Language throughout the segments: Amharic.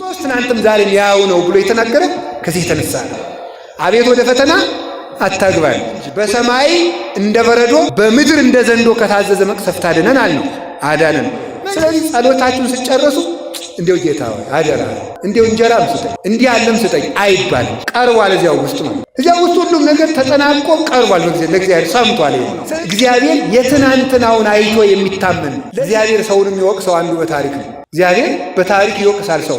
ክርስቶስ ትናንትም ዛሬም ያው ነው ብሎ የተናገረ ከዚህ የተነሳ ነው። አቤት ወደ ፈተና አታግባን፣ በሰማይ እንደ በረዶ በምድር እንደ ዘንዶ ከታዘዘ መቅሰፍት አድነን አልነው፣ አዳነን። ስለዚህ ጸሎታችሁን ስጨርሱ እንዴው ጌታ ሆይ አደራ እንዴው እንጀራም ስጠኝ እንዲህ ያለም ስጠኝ አይባልም። ቀርቧል፣ እዚያው ውስጥ ነው። እዚያው ውስጥ ሁሉም ነገር ተጠናቆ ቀርቧል። ለእግዚአብሔር ሰምቷል። እግዚአብሔር የትናንትናውን አይቶ የሚታመን እግዚአብሔር ሰውን የሚወቅሰው አንዱ በታሪክ ነው። እግዚአብሔር በታሪክ ይወቅሳል ሰው።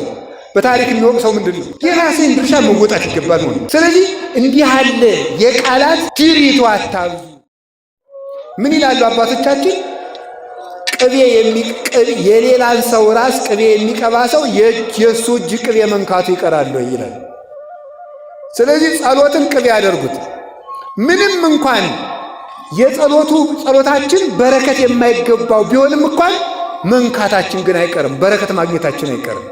በታሪክ የሚወቅሰው ምንድን ነው? የራሴን ድርሻ መወጣት ይገባል ነው። ስለዚህ እንዲህ ያለ የቃላት ትዕቢት አታብዙ። ምን ይላሉ አባቶቻችን? የሌላን ሰው ራስ ቅቤ የሚቀባ ሰው የእሱ እጅ ቅቤ መንካቱ ይቀራል ይላል። ስለዚህ ጸሎትን ቅቤ ያደርጉት። ምንም እንኳን ጸሎታችን በረከት የማይገባው ቢሆንም እንኳን መንካታችን ግን አይቀርም፣ በረከት ማግኘታችን አይቀርም፣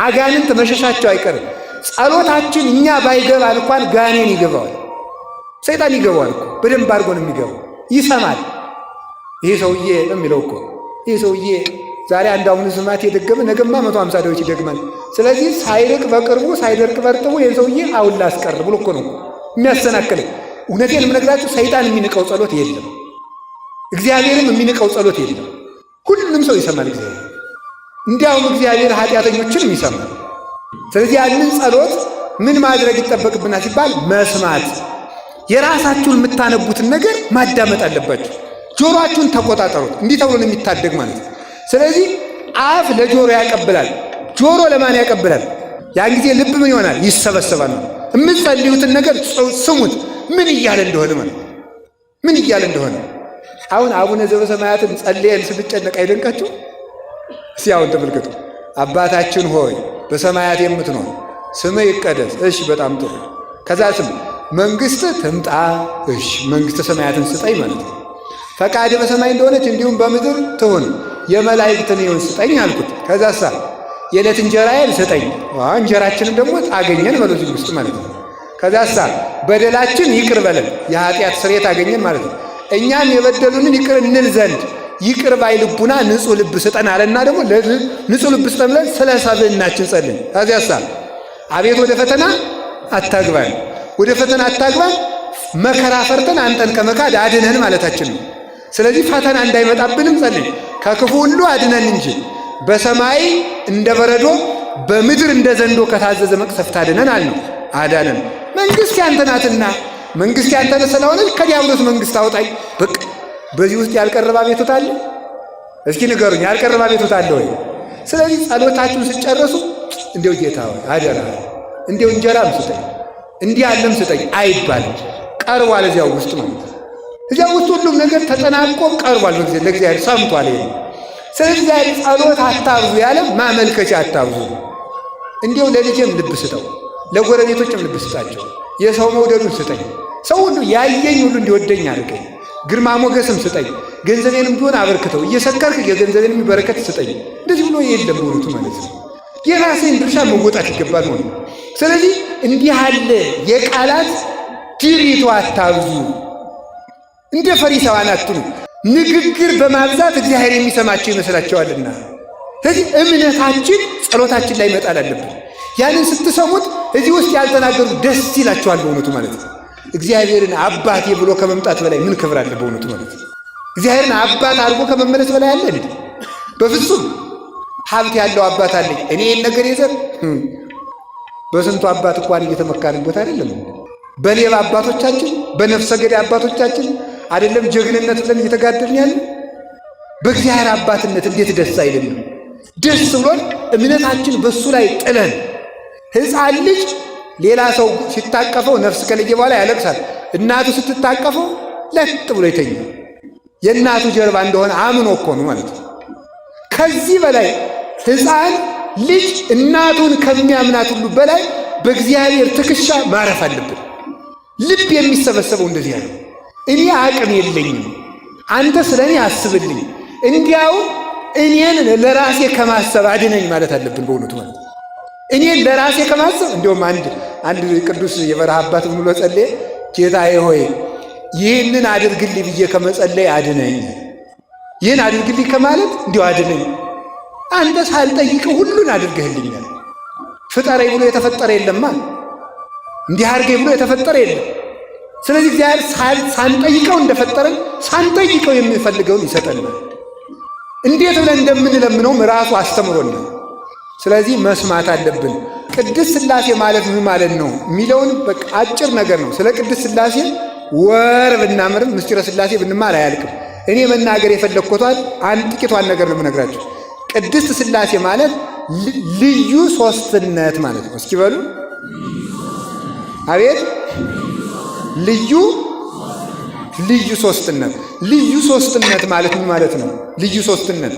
አጋንንት መሸሻቸው አይቀርም። ጸሎታችን እኛ ባይገባል እንኳን ጋኔን ይገባዋል፣ ሰይጣን ይገባዋል እኮ በደንብ አድርጎ ነው የሚገባው። ይሰማል። ይሄ ሰውዬ ነው የሚለው እኮ ይህ ሰውዬ ዛሬ አንድ አሁን ስማት የደገመ ነገማ 150 ዳዊት ይደግማል። ስለዚህ ሳይርቅ በቅርቡ ሳይደርቅ በርጥቡ ይህን ሰውዬ አሁን ላስቀር ብሎ እኮ ነው የሚያሰናክለኝ። እውነቴን የምነግራችሁ ሰይጣን የሚንቀው ጸሎት የለም፣ እግዚአብሔርም የሚንቀው ጸሎት የለም። ሁሉንም ሰው ይሰማል እግዚአብሔር። እንዲያውም እግዚአብሔር ኃጢአተኞችንም ይሰማል። ስለዚህ ያንን ጸሎት ምን ማድረግ ይጠበቅብናል ሲባል መስማት። የራሳችሁን የምታነቡትን ነገር ማዳመጥ አለባችሁ። ጆሮአችሁን ተቆጣጠሩት። እንዲህ ተብሎ ነው የሚታደግ ማለት ነው። ስለዚህ አፍ ለጆሮ ያቀብላል፣ ጆሮ ለማን ያቀብላል? ያን ጊዜ ልብ ምን ይሆናል? ይሰበሰባል። የምትጸልዩትን ነገር ስሙት፣ ምን እያለ እንደሆነ ማለት ነው። ምን እያለ እንደሆነ አሁን አቡነ ዘበሰማያትን ጸልየን ስንጨነቅ አይደንቃችሁ? እስቲ አሁን ተመልከቱ። አባታችን ሆይ በሰማያት የምትኖር ስምህ ይቀደስ። እሺ፣ በጣም ጥሩ። ከዛ ስም መንግሥትህ ትምጣ። እሺ፣ መንግሥተ ሰማያትን ስጠኝ ማለት ነው። ፈቃድ በሰማይ እንደሆነች እንዲሁም በምድር ትሁን። የመላእክትን ይሁን ስጠኝ አልኩት። ከዛሳ የዕለት እንጀራዬን ስጠኝ። እንጀራችንን ደግሞ አገኘን በሎዚህ ውስጥ ማለት ነው። ከዛሳ በደላችን ይቅር በለን፣ የኃጢአት ስርየት አገኘን ማለት ነው። እኛም የበደሉንን ይቅር እንል ዘንድ ይቅር ባይ ልቡና ንጹሕ ልብ ስጠን አለና ደግሞ ንጹሕ ልብ ስጠን ብለን ስለ ሰብዕናችን ጸልይ። ከዚያሳ አቤት ወደ ፈተና አታግባን፣ ወደ ፈተና አታግባን፣ መከራ ፈርተን አንተን ከመካድ አድነን ማለታችን ነው። ስለዚህ ፈተና እንዳይመጣብንም ጸልይ፣ ከክፉ ሁሉ አድነን እንጂ በሰማይ እንደ በረዶ በምድር እንደ ዘንዶ ከታዘዘ መቅሰፍት አድነን አልነው፣ አዳነን። መንግሥት ያንተ ናትና መንግሥት ያንተ ስለሆነች ከዲያብሎስ መንግሥት አውጣኝ። በቃ በዚህ ውስጥ ያልቀረበ አቤቱታ አለ? እስኪ ንገሩኝ፣ ያልቀረበ አቤቱታ አለ ወይ? ስለዚህ ጸሎታችሁን ስጨርሱ እንዲው ጌታ ሆይ አደራ እንዲው እንጀራም ስጠኝ እንዲህ ያለም ስጠኝ አይባልም። ቀርቧል፣ እዚያው ውስጥ ነው። እዚያው ውስጥ ሁሉም ነገር ተጠናቆ ቀርቧል። ለእግዚአብሔር ሰምቷል። ስለዚህ ዛሬ ጸሎት አታብዙ ያለ ማመልከቻ አታብዙ። እንዲው ለልጄም ልብ ስጠው፣ ለጎረቤቶችም ልብ ስጣቸው፣ የሰው መውደዱን ስጠኝ፣ ሰው ሁሉ ያየኝ ሁሉ እንዲወደኝ አድርገኝ፣ ግርማ ሞገስም ስጠኝ፣ ገንዘቤንም ቢሆን አበርክተው፣ እየሰከርክ የገንዘቤንም በረከት ስጠኝ። እንደዚህ ብሎ የለም በእውነቱ ማለት ነው። የራሴን ድርሻ መወጣት ይገባል ነው። ስለዚህ እንዲህ ያለ የቃላት ትዕቢት አታብዙ፣ እንደ ፈሪሳውያን አትኑ። ንግግር በማብዛት እግዚአብሔር የሚሰማቸው ይመስላቸዋልና። ስለዚህ እምነታችን ጸሎታችን ላይ መጣል አለብን። ያንን ስትሰሙት እዚህ ውስጥ ያልተናገሩት ደስ ይላቸዋል በእውነቱ ማለት ነው። እግዚአብሔርን አባቴ ብሎ ከመምጣት በላይ ምን ክብር አለ በእውነቱ ማለት ነው። እግዚአብሔርን አባት አድርጎ ከመመለስ በላይ አለ እንዴ? በፍጹም። ሀብት ያለው አባት አለኝ እኔ ይህን ነገር ይዘር በስንቱ አባት እንኳን እየተመካንበት አይደለም? በሌባ አባቶቻችን፣ በነፍሰ ገዳይ አባቶቻችን አይደለም ጀግንነት ብለን እየተጋደልን ያለ። በእግዚአብሔር አባትነት እንዴት ደስ አይልም? ደስ ብሎን እምነታችን በሱ ላይ ጥለን። ሕፃን ልጅ ሌላ ሰው ሲታቀፈው ነፍስ ከለየ በኋላ ያለቅሳል። እናቱ ስትታቀፈው ለጥ ብሎ ይተኛል። የእናቱ ጀርባ እንደሆነ አምኖ እኮ ነው ማለት ነው። ከዚህ በላይ ሕፃን ልጅ እናቱን ከሚያምናት ሁሉ በላይ በእግዚአብሔር ትከሻ ማረፍ አለብን። ልብ የሚሰበሰበው እንደዚህ ያለው እኔ አቅም የለኝም፣ አንተ ስለ እኔ አስብልኝ፣ እንዲያው እኔን ለራሴ ከማሰብ አድነኝ ማለት አለብን በእውነቱ ማለት ነው። እኔን ለራሴ ከማሰብ እንዲሁም አንድ ቅዱስ የበረሃ አባት ብሎ ጸለየ፣ ጌታዬ ሆይ ይህንን አድርግልኝ ብዬ ከመጸለይ አድነኝ፣ ይህን አድርግልኝ ከማለት እንዲሁ አድነኝ። አንተ ሳልጠይቅ ሁሉን አድርገህልኛል። ፍጠረኝ ብሎ የተፈጠረ የለማ። እንዲህ አድርገኝ ብሎ የተፈጠረ የለም። ስለዚህ እግዚአብሔር ሳንጠይቀው እንደፈጠረን ሳንጠይቀው የሚፈልገውን ይሰጠናል። እንዴት ብለን እንደምንለምነውም ራሱ አስተምሮናል። ስለዚህ መስማት አለብን። ቅድስት ሥላሴ ማለት ምን ማለት ነው የሚለውን በቃ አጭር ነገር ነው። ስለ ቅድስት ሥላሴ ወር ብናምርም ምስጢረ ሥላሴ ብንማር አያልቅም። እኔ መናገር የፈለግኩት አንድ ጥቂቷን ነገር ነው የምነግራችሁ። ቅድስት ሥላሴ ማለት ልዩ ሦስትነት ማለት ነው። እስኪ በሉ አቤት። ልዩ ሦስትነት። ልዩ ሦስትነት ማለት ምን ማለት ነው? ልዩ ሦስትነት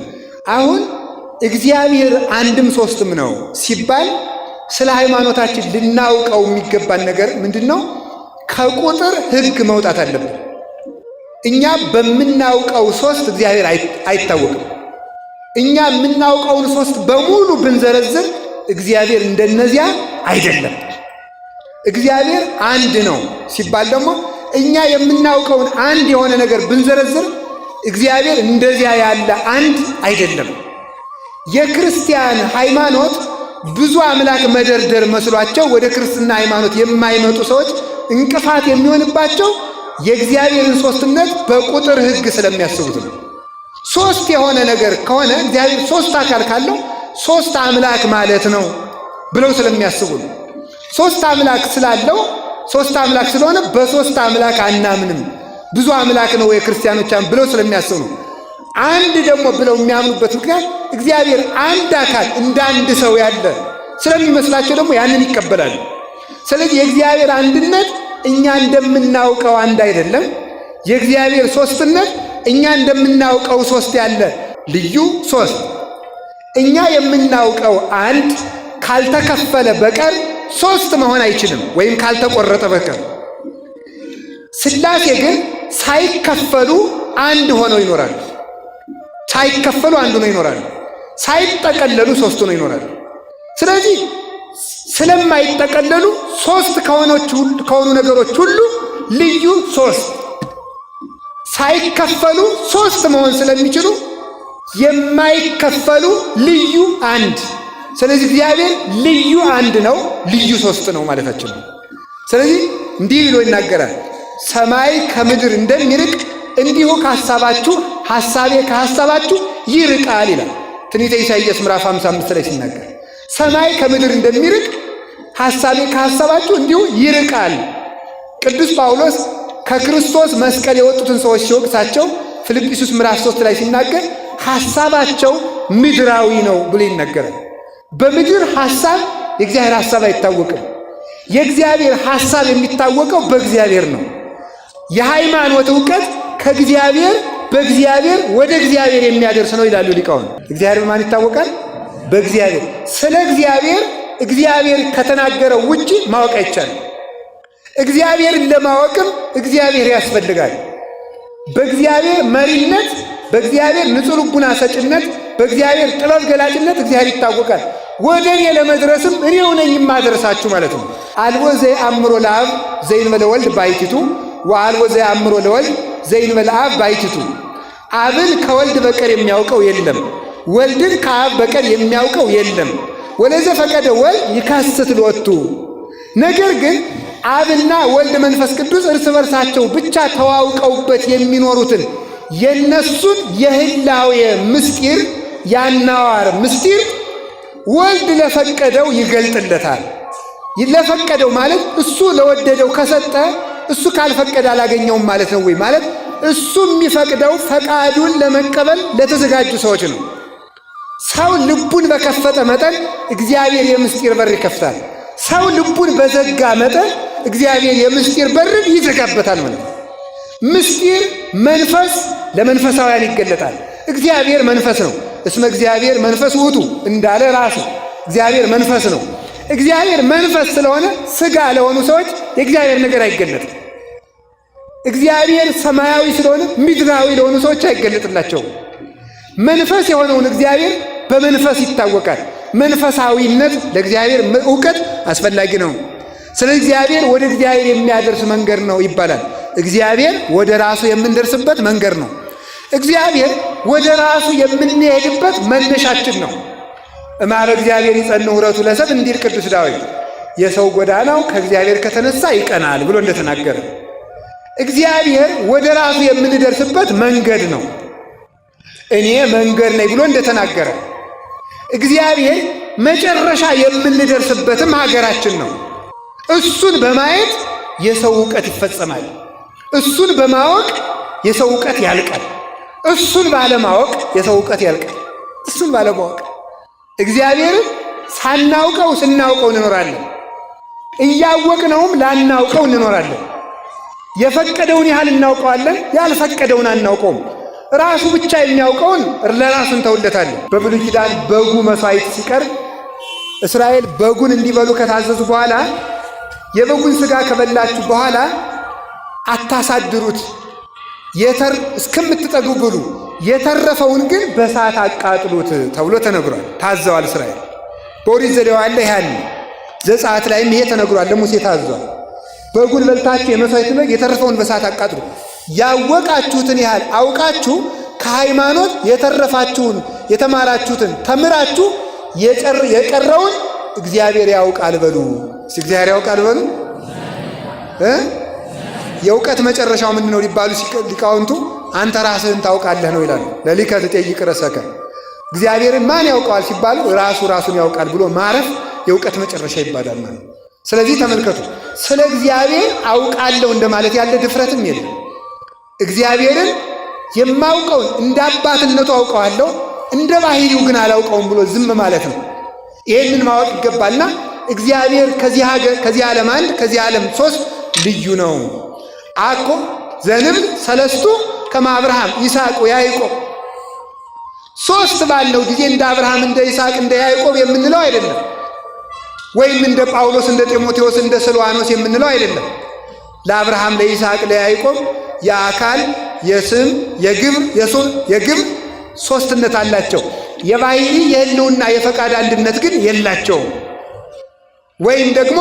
አሁን እግዚአብሔር አንድም ሦስትም ነው ሲባል ስለ ሃይማኖታችን ልናውቀው የሚገባን ነገር ምንድን ነው? ከቁጥር ሕግ መውጣት አለብን። እኛ በምናውቀው ሦስት እግዚአብሔር አይታወቅም። እኛ የምናውቀውን ሦስት በሙሉ ብንዘረዝር እግዚአብሔር እንደነዚያ አይደለም። እግዚአብሔር አንድ ነው ሲባል ደግሞ እኛ የምናውቀውን አንድ የሆነ ነገር ብንዘረዝር እግዚአብሔር እንደዚያ ያለ አንድ አይደለም። የክርስቲያን ሃይማኖት ብዙ አምላክ መደርደር መስሏቸው ወደ ክርስትና ሃይማኖት የማይመጡ ሰዎች እንቅፋት የሚሆንባቸው የእግዚአብሔርን ሦስትነት በቁጥር ሕግ ስለሚያስቡት ነው። ሦስት የሆነ ነገር ከሆነ እግዚአብሔር ሦስት አካል ካለው ሦስት አምላክ ማለት ነው ብለው ስለሚያስቡ ነው። ሦስት አምላክ ስላለው ሦስት አምላክ ስለሆነ በሦስት አምላክ አናምንም፣ ብዙ አምላክ ነው የክርስቲያኖች ብለው ስለሚያስቡ ነው። አንድ ደግሞ ብለው የሚያምኑበት ምክንያት እግዚአብሔር አንድ አካል እንደ አንድ ሰው ያለ ስለሚመስላቸው ደግሞ ያንን ይቀበላሉ። ስለዚህ የእግዚአብሔር አንድነት እኛ እንደምናውቀው አንድ አይደለም። የእግዚአብሔር ሦስትነት እኛ እንደምናውቀው ሦስት ያለ ልዩ ሦስት። እኛ የምናውቀው አንድ ካልተከፈለ በቀር ሦስት መሆን አይችልም፣ ወይም ካልተቆረጠ በቀር። ሥላሴ ግን ሳይከፈሉ አንድ ሆነው ይኖራሉ። ሳይከፈሉ አንድ ሆነው ይኖራሉ። ሳይጠቀለሉ ሦስት ሆነው ይኖራሉ። ስለዚህ ስለማይጠቀለሉ ሦስት ከሆኑ ነገሮች ሁሉ ልዩ ሦስት፣ ሳይከፈሉ ሦስት መሆን ስለሚችሉ የማይከፈሉ ልዩ አንድ። ስለዚህ እግዚአብሔር ልዩ አንድ ነው፣ ልዩ ሦስት ነው ማለታችን ነው። ስለዚህ እንዲህ ብሎ ይናገራል፣ ሰማይ ከምድር እንደሚርቅ እንዲሁ ከሐሳባችሁ ሐሳቤ ከሐሳባችሁ ይርቃል ይላል ትንቢተ ኢሳይያስ ምዕራፍ 55 ላይ ሲናገር፣ ሰማይ ከምድር እንደሚርቅ ሐሳቤ ከሐሳባችሁ እንዲሁ ይርቃል። ቅዱስ ጳውሎስ ከክርስቶስ መስቀል የወጡትን ሰዎች ሲወቅሳቸው ፊልጵስዩስ ምዕራፍ 3 ላይ ሲናገር ሐሳባቸው ምድራዊ ነው ብሎ ይናገራል። በምድር ሐሳብ የእግዚአብሔር ሐሳብ አይታወቅም። የእግዚአብሔር ሐሳብ የሚታወቀው በእግዚአብሔር ነው። የሃይማኖት ዕውቀት ከእግዚአብሔር በእግዚአብሔር ወደ እግዚአብሔር የሚያደርስ ነው ይላሉ ሊቃውንት። እግዚአብሔር በማን ይታወቃል? በእግዚአብሔር። ስለ እግዚአብሔር ከተናገረው ውጪ ማወቅ አይቻልም። እግዚአብሔርን ለማወቅም እግዚአብሔር ያስፈልጋል። በእግዚአብሔር መሪነት፣ በእግዚአብሔር ንጹሕ ልቡና ሰጭነት፣ በእግዚአብሔር ጥበብ ገላጭነት እግዚአብሔር ይታወቃል። ወደ እኔ ለመድረስም እኔው ነኝ የማደርሳችሁ ማለት ነው። አልቦ ዘየአምሮ ለአብ ዘእንበለ ወልድ ባሕቲቱ ወአልቦ ዘየአምሮ ለወልድ ዘእንበለ አብ ባሕቲቱ። አብን ከወልድ በቀር የሚያውቀው የለም፣ ወልድን ከአብ በቀር የሚያውቀው የለም። ወለዘፈቀደ ወልድ ይካስት ሎቱ። ነገር ግን አብና ወልድ መንፈስ ቅዱስ እርስ በርሳቸው ብቻ ተዋውቀውበት የሚኖሩትን የነሱን የህላዌ ምስጢር ያናዋር ምስጢር ወልድ ለፈቀደው ይገልጥለታል። ለፈቀደው ማለት እሱ ለወደደው ከሰጠ እሱ ካልፈቀደ አላገኘውም ማለት ነው ወይ? ማለት እሱ የሚፈቅደው ፈቃዱን ለመቀበል ለተዘጋጁ ሰዎች ነው። ሰው ልቡን በከፈተ መጠን እግዚአብሔር የምስጢር በር ይከፍታል። ሰው ልቡን በዘጋ መጠን እግዚአብሔር የምስጢር በርን ይዘጋበታል ማለት ነው። ምስጢር መንፈስ ለመንፈሳውያን ይገለጣል። እግዚአብሔር መንፈስ ነው። እስመ እግዚአብሔር መንፈስ ውእቱ እንዳለ ራሱ እግዚአብሔር መንፈስ ነው። እግዚአብሔር መንፈስ ስለሆነ ሥጋ ለሆኑ ሰዎች የእግዚአብሔር ነገር አይገለጥም። እግዚአብሔር ሰማያዊ ስለሆነ ምድራዊ ለሆኑ ሰዎች አይገለጥላቸውም። መንፈስ የሆነውን እግዚአብሔር በመንፈስ ይታወቃል። መንፈሳዊነት ለእግዚአብሔር ዕውቀት አስፈላጊ ነው። ስለዚህ እግዚአብሔር ወደ እግዚአብሔር የሚያደርስ መንገድ ነው ይባላል። እግዚአብሔር ወደ ራሱ የምንደርስበት መንገድ ነው። እግዚአብሔር ወደ ራሱ የምንሄድበት መነሻችን ነው። እማረ እግዚአብሔር ይጸንዕ ኅብረቱ ለሰብእ እንዲል ቅዱስ ዳዊት የሰው ጎዳናው ከእግዚአብሔር ከተነሳ ይቀናል ብሎ እንደተናገረ እግዚአብሔር ወደ ራሱ የምንደርስበት መንገድ ነው። እኔ መንገድ ነኝ ብሎ እንደተናገረ እግዚአብሔር መጨረሻ የምንደርስበትም ሀገራችን ነው። እሱን በማየት የሰው ዕውቀት ይፈጸማል። እሱን በማወቅ የሰው ዕውቀት ያልቃል። እሱን ባለማወቅ የሰው ዕውቀት ያልቃል። እሱን ባለማወቅ እግዚአብሔርን ሳናውቀው ስናውቀው እንኖራለን። እያወቅነውም ላናውቀው እንኖራለን። የፈቀደውን ያህል እናውቀዋለን፣ ያልፈቀደውን አናውቀውም። ራሱ ብቻ የሚያውቀውን ለራሱ እንተውለታለን። በብሉይ ኪዳን በጉ መሥዋዕት ሲቀርብ እስራኤል በጉን እንዲበሉ ከታዘዙ በኋላ የበጉን ሥጋ ከበላችሁ በኋላ አታሳድሩት፣ እስከምትጠግቡ ብሉ፣ የተረፈውን ግን በእሳት አቃጥሉት ተብሎ ተነግሯል። ታዘዋል እስራኤል። በኦሪት ዘሌዋውያን ላይ ያለ ዘጸአት ላይም ይሄ ተነግሯል። ለሙሴ ታዟል። በጉን በልታችሁ የመሥዋዕት በግ የተረፈውን በእሳት አቃጥሉ። ያወቃችሁትን ያህል አውቃችሁ ከሃይማኖት የተረፋችሁን የተማራችሁትን ተምራችሁ የቀረውን እግዚአብሔር ያውቃል በሉ። እግዚአብሔር ያውቃል በሉ። የእውቀት መጨረሻው ምንድን ነው ሊባሉ ሊቃውንቱ አንተ ራስህን ታውቃለህ ነው ይላሉ። ለሊከ ትጠይቅ ርእሰከ እግዚአብሔርን ማን ያውቀዋል ሲባሉ ራሱን ያውቃል ብሎ ማረፍ የእውቀት መጨረሻ ይባላል ማለት። ስለዚህ ተመልከቱ፣ ስለ እግዚአብሔር አውቃለሁ እንደማለት ያለ ድፍረትም የለም። እግዚአብሔርን የማውቀውን እንደ አባትነቱ አውቀዋለሁ፣ እንደ ባህሪው ግን አላውቀውም ብሎ ዝም ማለት ነው። ይህንን ማወቅ ይገባልና እግዚአብሔር ከዚህ ዓለም አንድ ከዚህ ዓለም ሶስት ልዩ ነው። አኮ ዘንብል ሰለስቱ ከመ አብርሃም ይስሐቅ ወያዕቆብ ሶስት ባለው ጊዜ እንደ አብርሃም እንደ ይስሐቅ እንደ ያዕቆብ የምንለው አይደለም። ወይም እንደ ጳውሎስ እንደ ጢሞቴዎስ እንደ ስልዋኖስ የምንለው አይደለም። ለአብርሃም ለይስሐቅ ለያዕቆብ የአካል የስም የግብር ሶስትነት አላቸው። የባህሪ የህልውና የፈቃድ አንድነት ግን የላቸውም። ወይም ደግሞ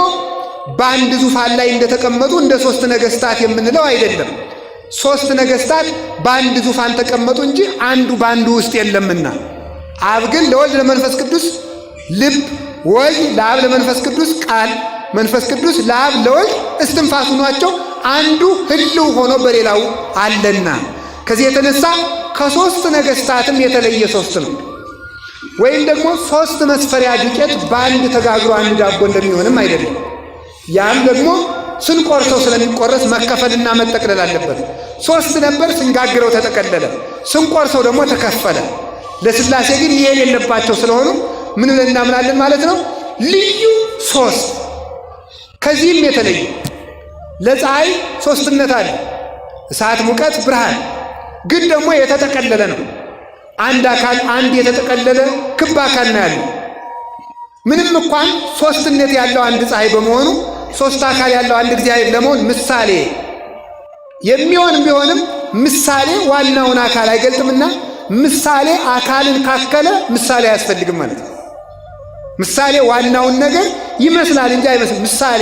በአንድ ዙፋን ላይ እንደተቀመጡ እንደ ሶስት ነገስታት የምንለው አይደለም። ሶስት ነገስታት በአንድ ዙፋን ተቀመጡ እንጂ አንዱ በአንዱ ውስጥ የለምና አብ ግን ለወልድ ለመንፈስ ቅዱስ ልብ፣ ወልድ ለአብ ለመንፈስ ቅዱስ ቃል፣ መንፈስ ቅዱስ ለአብ ለወልድ እስትንፋስ ሆኗቸው አንዱ ህልው ሆኖ በሌላው አለና ከዚህ የተነሳ ከሶስት ነገስታትም የተለየ ሶስት ነው። ወይም ደግሞ ሶስት መስፈሪያ ዱቄት በአንድ ተጋግሮ አንድ ዳቦ እንደሚሆንም አይደለም። ያም ደግሞ ስንቆርሰው ስለሚቆረስ መከፈልና መጠቅለል አለበት። ሶስት ነበር፣ ስንጋግረው ተጠቀለለ፣ ስንቆርሰው ደግሞ ተከፈለ። ለሥላሴ ግን ይሄን የለባቸው ስለሆኑ ምን ብለን እናምናለን ማለት ነው? ልዩ ሶስት። ከዚህም የተለየ ለፀሐይ ሶስትነት አለ፣ እሳት፣ ሙቀት፣ ብርሃን። ግን ደግሞ የተጠቀለለ ነው። አንድ አካል አንድ የተጠቀለለ ክብ አካል ነው ያለው። ምንም እንኳን ሶስትነት ያለው አንድ ፀሐይ በመሆኑ ሶስት አካል ያለው አንድ እግዚአብሔር ለመሆን ምሳሌ የሚሆን ቢሆንም ምሳሌ ዋናውን አካል አይገልጥምና ምሳሌ አካልን ካከለ ምሳሌ አያስፈልግም ማለት ነው። ምሳሌ ዋናውን ነገር ይመስላል እንጂ አይመስልም። ምሳሌ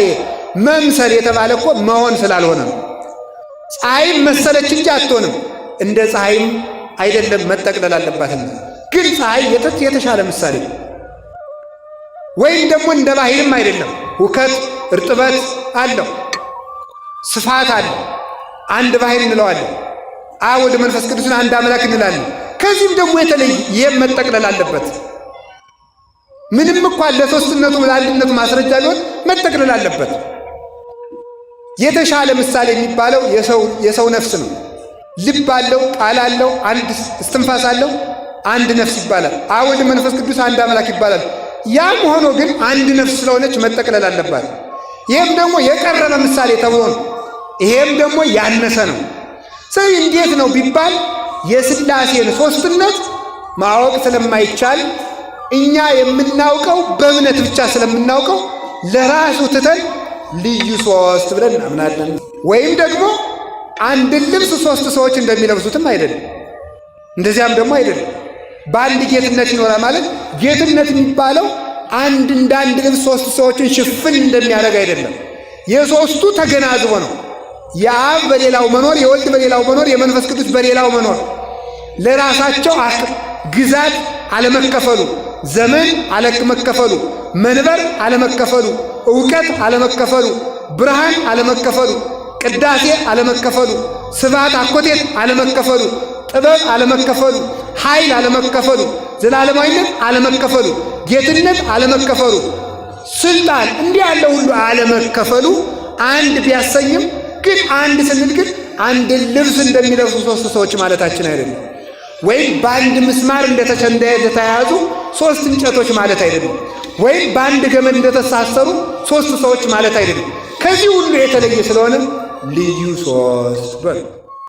መምሰል የተባለ እኮ መሆን ስላልሆነ ነው። ፀሐይም መሰለች እንጂ አትሆንም። እንደ ፀሐይም አይደለም፣ መጠቅለል አለባትና። ግን ፀሐይ የተሻለ ምሳሌ ነው። ወይም ደግሞ እንደ ባህልም አይደለም። ውከት እርጥበት አለው፣ ስፋት አለው። አንድ ባህል እንለዋለን። አብ ወልድ መንፈስ ቅዱስን አንድ አምላክ እንላለን። ከዚህም ደግሞ የተለየ ይህም መጠቅለል አለበት። ምንም እንኳን ለሶስትነቱ ለአንድነቱ ማስረጃ ቢሆን መጠቅለል አለበት። የተሻለ ምሳሌ የሚባለው የሰው ነፍስ ነው። ልብ አለው፣ ቃል አለው፣ አንድ እስትንፋስ አለው፣ አንድ ነፍስ ይባላል። አብ ወልድ መንፈስ ቅዱስ አንድ አምላክ ይባላል። ያም ሆኖ ግን አንድ ነፍስ ስለሆነች መጠቅለል አለባት። ይህም ደግሞ የቀረበ ምሳሌ ተብሎ ነው። ይሄም ደግሞ ያነሰ ነው። ስለዚህ እንዴት ነው ቢባል የሥላሴን ሶስትነት ማወቅ ስለማይቻል እኛ የምናውቀው በእምነት ብቻ ስለምናውቀው ለራሱ ትተን ልዩ ሶስት ብለን እናምናለን። ወይም ደግሞ አንድን ልብስ ሶስት ሰዎች እንደሚለብሱትም አይደለም፣ እንደዚያም ደግሞ አይደለም። በአንድ ጌትነት ይኖራል ማለት ጌትነት የሚባለው እንደ አንድ ልብስ ሶስት ሰዎችን ሽፍን እንደሚያደርግ አይደለም። የሶስቱ ተገናዝቦ ነው። የአብ በሌላው መኖር፣ የወልድ በሌላው መኖር፣ የመንፈስ ቅዱስ በሌላው መኖር፣ ለራሳቸው ግዛት አለመከፈሉ፣ ዘመን አለመከፈሉ፣ መንበር አለመከፈሉ፣ ዕውቀት አለመከፈሉ፣ ብርሃን አለመከፈሉ፣ ቅዳሴ አለመከፈሉ፣ ስብሐት አኮቴት አለመከፈሉ፣ ጥበብ አለመከፈሉ፣ ኃይል አለመከፈሉ፣ ዘላለማዊነት አለመከፈሉ፣ ጌትነት አለመከፈሉ፣ ስልጣን እንዲህ ያለ ሁሉ አለመከፈሉ አንድ ቢያሰኝም ግን አንድ ስንል ግን አንድ ልብስ እንደሚለብሱ ሶስት ሰዎች ማለታችን አይደለም። ወይም በአንድ ምስማር እንደተያያዙ ሶስት እንጨቶች ማለት አይደለም። ወይም በአንድ ገመድ እንደተሳሰሩ ሶስት ሰዎች ማለት አይደለም። ከዚህ ሁሉ የተለየ ስለሆነ ልዩ ሶስት በሉ።